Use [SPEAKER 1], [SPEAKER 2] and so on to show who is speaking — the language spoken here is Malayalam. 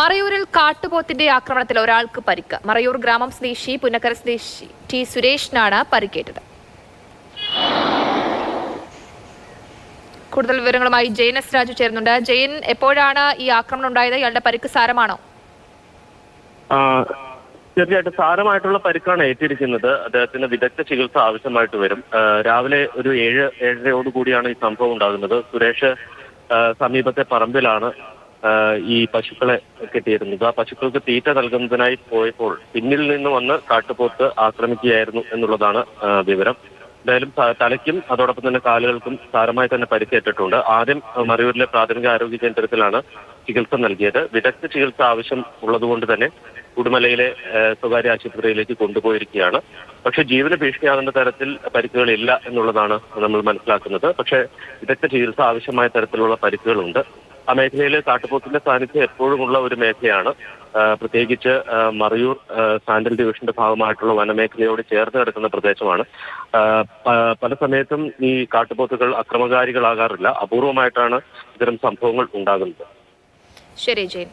[SPEAKER 1] മറയൂരിൽ കാട്ടുപോത്തിന്റെ ആക്രമണത്തിൽ ഒരാൾക്ക് പരിക്ക്. മറയൂർ ഗ്രാമം സ്വദേശി പുന്നക്കര സ്വദേശി ടി സുരേഷിനാണ് പരിക്കേറ്റത്. കൂടുതൽ വിവരങ്ങളുമായി ജയൻ എസ് രാജു ചേരുന്നുണ്ട്. ജയൻ, എപ്പോഴാണ് ഈ ആക്രമണം ഉണ്ടായത്? ഇയാളുടെ പരിക്ക് സാരമാണോ?
[SPEAKER 2] തീർച്ചയായിട്ടും സാരമായിട്ടുള്ള പരിക്കാണ് ഏറ്റിരിക്കുന്നത്. അദ്ദേഹത്തിന് വിദഗ്ധ ചികിത്സ ആവശ്യമായിട്ട് വരും. രാവിലെ ഒരു 7-7:30 കൂടിയാണ് ഈ സംഭവം ഉണ്ടാകുന്നത്. സുരേഷ് സമീപത്തെ പറമ്പിലാണ് ഈ പശുക്കളെ കെട്ടിയിരുന്നത്. ആ പശുക്കൾക്ക് തീറ്റ നൽകുന്നതിനായി പോയപ്പോൾ പിന്നിൽ നിന്ന് വന്ന് കാട്ടുപോത്ത് ആക്രമിക്കുകയായിരുന്നു എന്നുള്ളതാണ് വിവരം. എന്തായാലും തലയ്ക്കും അതോടൊപ്പം തന്നെ കാലുകൾക്കും സാരമായി തന്നെ പരിക്കേറ്റിട്ടുണ്ട്. ആദ്യം മറയൂരിലെ പ്രാഥമിക ആരോഗ്യ കേന്ദ്രത്തിലാണ് ചികിത്സ നൽകിയത്. വിദഗ്ധ ചികിത്സ ആവശ്യം ഉള്ളതുകൊണ്ട് തന്നെ ഉടുമലയിലെ സ്വകാര്യ ആശുപത്രിയിലേക്ക് കൊണ്ടുപോയിരിക്കുകയാണ്. പക്ഷേ ജീവന് ഭീഷണിയാകുന്ന തരത്തിൽ പരിക്കുകളില്ല എന്നുള്ളതാണ് നമ്മൾ മനസ്സിലാക്കുന്നത്. പക്ഷേ വിദഗ്ധ ചികിത്സ ആവശ്യമായ തരത്തിലുള്ള പരിക്കുകളുണ്ട്. ആ മേഖലയിൽ കാട്ടുപോത്തിന്റെ സാന്നിധ്യം എപ്പോഴുമുള്ള ഒരു മേഖലയാണ്. പ്രത്യേകിച്ച് മറയൂർ സാൻഡൽ ഡിവിഷന്റെ ഭാഗമായിട്ടുള്ള വനമേഖലയോട് ചേർന്ന് കിടക്കുന്ന പ്രദേശമാണ്. പല സമയത്തും ഈ കാട്ടുപോത്തുകൾ അക്രമകാരികളാകാറില്ല. അപൂർവമായിട്ടാണ് ഇത്തരം സംഭവങ്ങൾ ഉണ്ടാകുന്നത്.
[SPEAKER 1] ശരി ജയൻ.